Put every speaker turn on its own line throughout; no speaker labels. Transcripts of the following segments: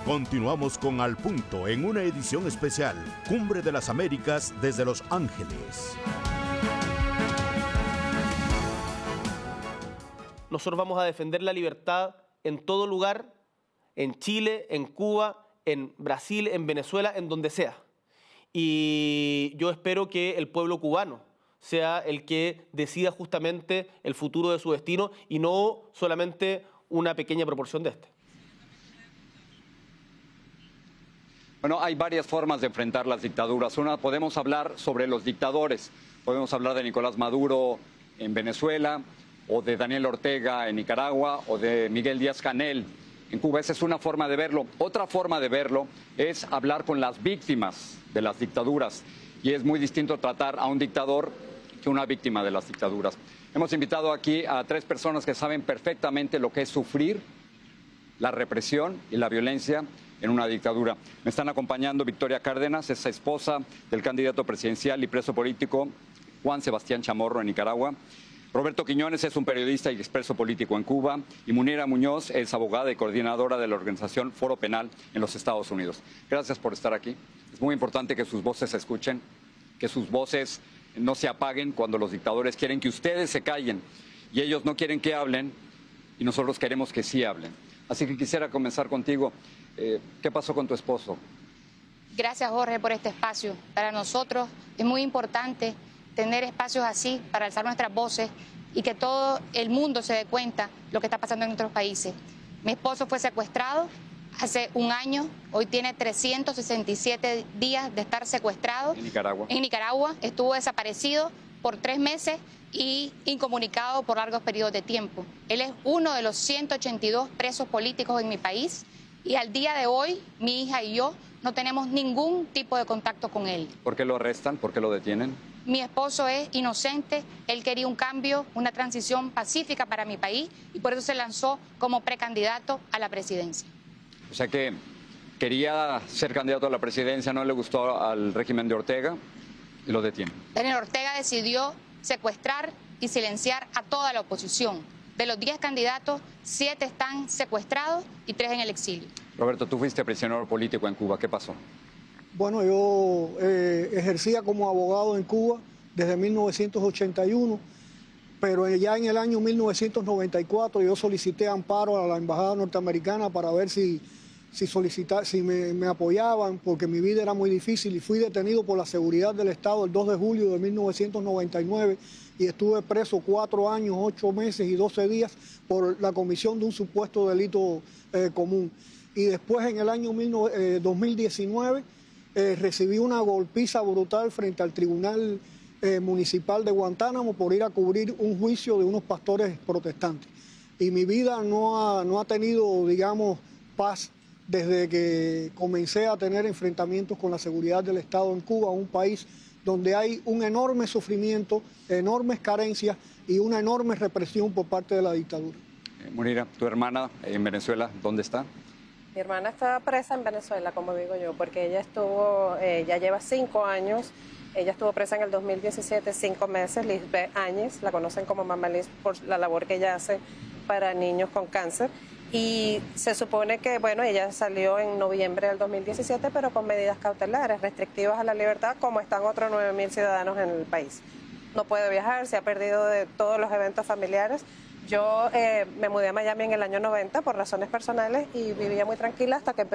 Continuamos con Al Punto en una edición especial, Cumbre de las Américas desde Los Ángeles.
Nosotros vamos a defender la libertad en todo lugar, en Chile, en Cuba, en Brasil, en Venezuela, en donde sea. Y yo espero que el pueblo cubano sea el que decida justamente el futuro de su destino y no solamente una pequeña proporción de este.
Bueno, hay varias formas de enfrentar las dictaduras. Una, podemos hablar sobre los dictadores. Podemos hablar de Nicolás Maduro en Venezuela, o de Daniel Ortega en Nicaragua, o de Miguel Díaz-Canel en Cuba. Esa es una forma de verlo. Otra forma de verlo es hablar con las víctimas de las dictaduras. Y es muy distinto tratar a un dictador que una víctima de las dictaduras. Hemos invitado aquí a 3 personas que saben perfectamente lo que es sufrir la represión y la violencia en una dictadura. Me están acompañando Victoria Cárdenas, es esposa del candidato presidencial y preso político Juan Sebastián Chamorro en Nicaragua. Roberto Quiñones es un periodista y expreso político en Cuba. Y Munira Muñoz es abogada y coordinadora de la organización Foro Penal en los Estados Unidos. Gracias por estar aquí. Es muy importante que sus voces se escuchen, que sus voces no se apaguen cuando los dictadores quieren que ustedes se callen. Y ellos no quieren que hablen y nosotros queremos que sí hablen. Así que quisiera comenzar contigo. ¿Qué pasó con tu esposo?
Gracias, Jorge, por este espacio. Para nosotros es muy importante tener espacios así para alzar nuestras voces y que todo el mundo se dé cuenta de lo que está pasando en nuestros países. Mi esposo fue secuestrado hace un año, hoy tiene 367 días de estar secuestrado.
En Nicaragua.
En Nicaragua, estuvo desaparecido por 3 meses y incomunicado por largos periodos de tiempo. Él es uno de los 182 presos políticos en mi país y al día de hoy mi hija y yo no tenemos ningún tipo de contacto con él.
¿Por qué lo arrestan? ¿Por qué lo detienen?
Mi esposo es inocente, él quería un cambio, una transición pacífica para mi país y por eso se lanzó como precandidato a la presidencia.
O sea que quería ser candidato a la presidencia, no le gustó al régimen de Ortega y lo detienen.
Daniel Ortega decidió secuestrar y silenciar a toda la oposición. De los 10 candidatos, 7 están secuestrados y 3 en el exilio.
Roberto, tú fuiste prisionero político en Cuba, ¿qué pasó?
Bueno, yo ejercía como abogado en Cuba desde 1981, pero ya en el año 1994 yo solicité amparo a la embajada norteamericana para ver si me apoyaban, porque mi vida era muy difícil y fui detenido por la seguridad del Estado el 2 de julio de 1999 y estuve preso 4 años, 8 meses y 12 días por la comisión de un supuesto delito común. Y después en el año 2019 recibí una golpiza brutal frente al Tribunal Municipal de Guantánamo por ir a cubrir un juicio de unos pastores protestantes. Y mi vida no ha tenido, digamos, paz desde que comencé a tener enfrentamientos con la seguridad del Estado en Cuba, un país donde hay un enorme sufrimiento, enormes carencias y una enorme represión por parte de la dictadura.
Munira, tu hermana en Venezuela, ¿dónde está?
Mi hermana está presa en Venezuela, como digo yo, porque ella ya lleva 5 años. Ella estuvo presa en el 2017, 5 meses. Lisbeth Áñez, la conocen como Mamá Liz por la labor que ella hace para niños con cáncer. Y se supone que, bueno, ella salió en noviembre del 2017, pero con medidas cautelares, restrictivas a la libertad, como están otros 9.000 ciudadanos en el país. No puede viajar, se ha perdido de todos los eventos familiares. Yo me mudé a Miami en el año 90 por razones personales y vivía muy tranquila hasta que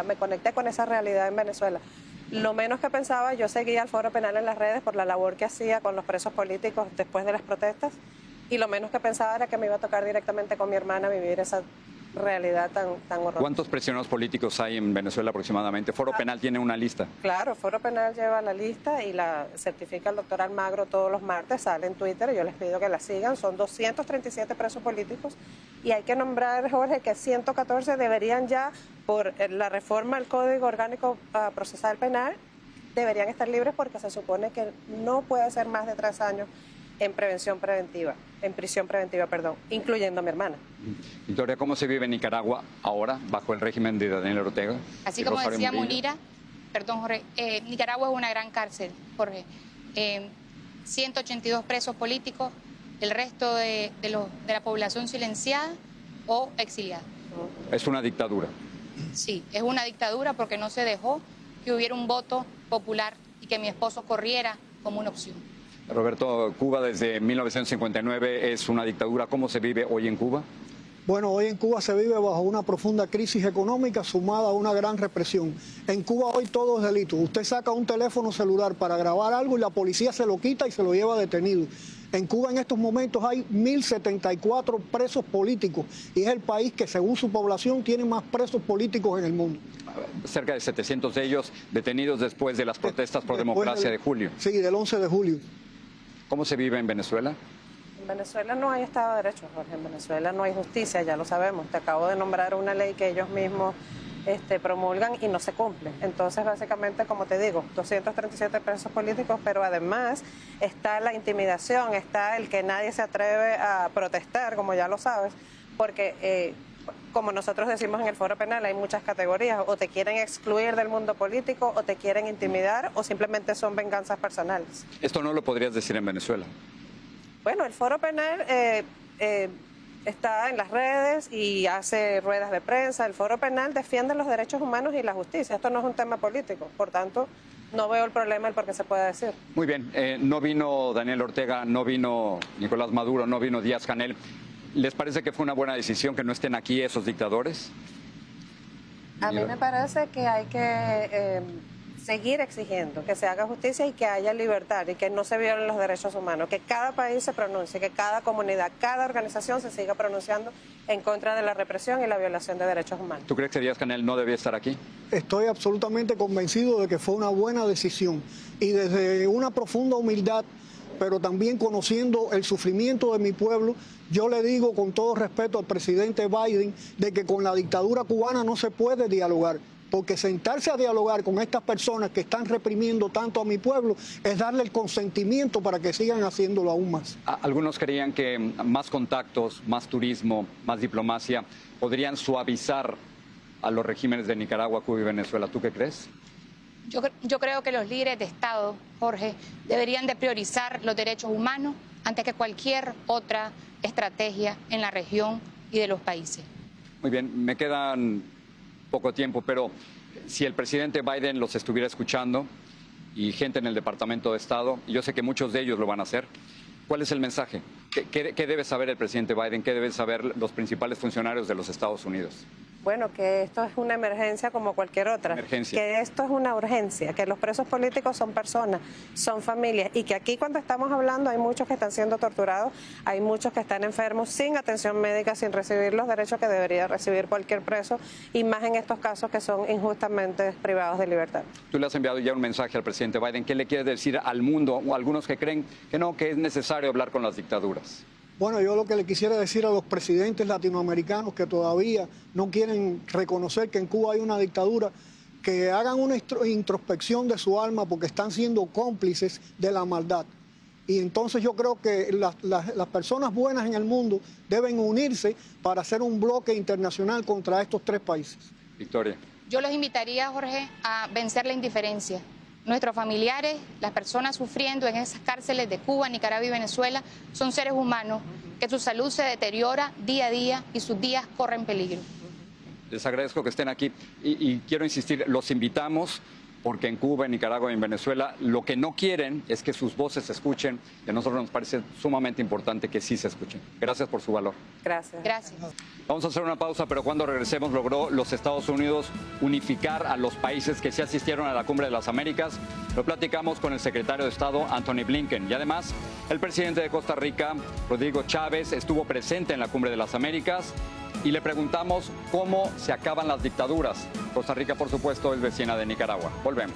me conecté con esa realidad en Venezuela. Lo menos que pensaba, yo seguía al Foro Penal en las redes por la labor que hacía con los presos políticos después de las protestas, y lo menos que pensaba era que me iba a tocar directamente con mi hermana vivir esa realidad tan horrorosa.
¿Cuántos prisioneros políticos hay en Venezuela aproximadamente? Foro Penal tiene una lista.
Claro, Foro Penal lleva la lista y la certifica el doctor Almagro todos los martes, sale en Twitter, yo les pido que la sigan, son 237 presos políticos y hay que nombrar, Jorge, que 114 deberían ya, por la reforma al Código Orgánico Procesal Penal, deberían estar libres porque se supone que no puede ser más de 3 años en prisión preventiva, incluyendo a mi hermana.
Victoria, ¿cómo se vive en Nicaragua ahora bajo el régimen de Daniel Ortega?
Así como decía Munira, perdón Jorge, Nicaragua es una gran cárcel, Jorge. 182 presos políticos, el resto de la población silenciada o exiliada.
Es una dictadura.
Sí, es una dictadura porque no se dejó que hubiera un voto popular y que mi esposo corriera como una opción.
Roberto, Cuba desde 1959 es una dictadura. ¿Cómo se vive hoy en Cuba?
Bueno, hoy en Cuba se vive bajo una profunda crisis económica sumada a una gran represión. En Cuba hoy todo es delito. Usted saca un teléfono celular para grabar algo y la policía se lo quita y se lo lleva detenido. En Cuba en estos momentos hay 1.074 presos políticos y es el país que según su población tiene más presos políticos en el mundo.
Cerca de 700 de ellos detenidos después de las protestas por democracia de julio.
Sí, del 11 de julio.
¿Cómo se vive en Venezuela?
En Venezuela no hay Estado de Derecho, Jorge. En Venezuela no hay justicia, ya lo sabemos. Te acabo de nombrar una ley que ellos mismos promulgan y no se cumple. Entonces, básicamente, como te digo, 237 presos políticos, pero además está la intimidación, está el que nadie se atreve a protestar, como ya lo sabes, porque como nosotros decimos en el Foro Penal, hay muchas categorías, o te quieren excluir del mundo político, o te quieren intimidar, o simplemente son venganzas personales.
Esto no lo podrías decir en Venezuela.
Bueno, el Foro Penal está en las redes y hace ruedas de prensa. El Foro Penal defiende los derechos humanos y la justicia. Esto no es un tema político, por tanto, no veo el problema del por qué se puede decir.
Muy bien, no vino Daniel Ortega, no vino Nicolás Maduro, no vino Díaz-Canel. ¿Les parece que fue una buena decisión que no estén aquí esos dictadores?
A mí me parece que hay que seguir exigiendo que se haga justicia y que haya libertad y que no se violen los derechos humanos, que cada país se pronuncie, que cada comunidad, cada organización se siga pronunciando en contra de la represión y la violación de derechos humanos.
¿Tú crees que Díaz-Canel no debía estar aquí?
Estoy absolutamente convencido de que fue una buena decisión y desde una profunda humildad, pero también conociendo el sufrimiento de mi pueblo, yo le digo con todo respeto al presidente Biden de que con la dictadura cubana no se puede dialogar, porque sentarse a dialogar con estas personas que están reprimiendo tanto a mi pueblo es darle el consentimiento para que sigan haciéndolo aún más.
Algunos creían que más contactos, más turismo, más diplomacia podrían suavizar a los regímenes de Nicaragua, Cuba y Venezuela. ¿Tú qué crees?
Yo creo que los líderes de Estado, Jorge, deberían de priorizar los derechos humanos antes que cualquier otra estrategia en la región y de los países.
Muy bien, me quedan poco tiempo, pero si el presidente Biden los estuviera escuchando y gente en el Departamento de Estado, y yo sé que muchos de ellos lo van a hacer, ¿cuál es el mensaje? ¿Qué debe saber el presidente Biden? ¿Qué deben saber los principales funcionarios de los Estados Unidos?
Bueno, que esto es una emergencia como cualquier otra, que esto es una urgencia, que los presos políticos son personas, son familias y que aquí cuando estamos hablando hay muchos que están siendo torturados, hay muchos que están enfermos sin atención médica, sin recibir los derechos que debería recibir cualquier preso y más en estos casos que son injustamente privados de libertad.
Tú le has enviado ya un mensaje al presidente Biden. ¿Qué le quieres decir al mundo o a algunos que creen que no, que es necesario hablar con las dictaduras?
Bueno, yo lo que le quisiera decir a los presidentes latinoamericanos que todavía no quieren reconocer que en Cuba hay una dictadura, que hagan una introspección de su alma porque están siendo cómplices de la maldad. Y entonces yo creo que las personas buenas en el mundo deben unirse para hacer un bloque internacional contra estos tres países.
Victoria.
Yo los invitaría, Jorge, a vencer la indiferencia. Nuestros familiares, las personas sufriendo en esas cárceles de Cuba, Nicaragua y Venezuela, son seres humanos que su salud se deteriora día a día y sus días corren peligro.
Les agradezco que estén aquí y quiero insistir, los invitamos porque en Cuba, en Nicaragua y en Venezuela lo que no quieren es que sus voces se escuchen y a nosotros nos parece sumamente importante que sí se escuchen. Gracias por su valor.
Gracias.
Gracias.
Vamos a hacer una pausa, pero cuando regresemos logró los Estados Unidos unificar a los países que se asistieron a la Cumbre de las Américas. Lo platicamos con el secretario de Estado, Anthony Blinken. Y además, el presidente de Costa Rica, Rodrigo Chávez, estuvo presente en la Cumbre de las Américas y le preguntamos cómo se acaban las dictaduras. Costa Rica, por supuesto, es vecina de Nicaragua. Volvemos.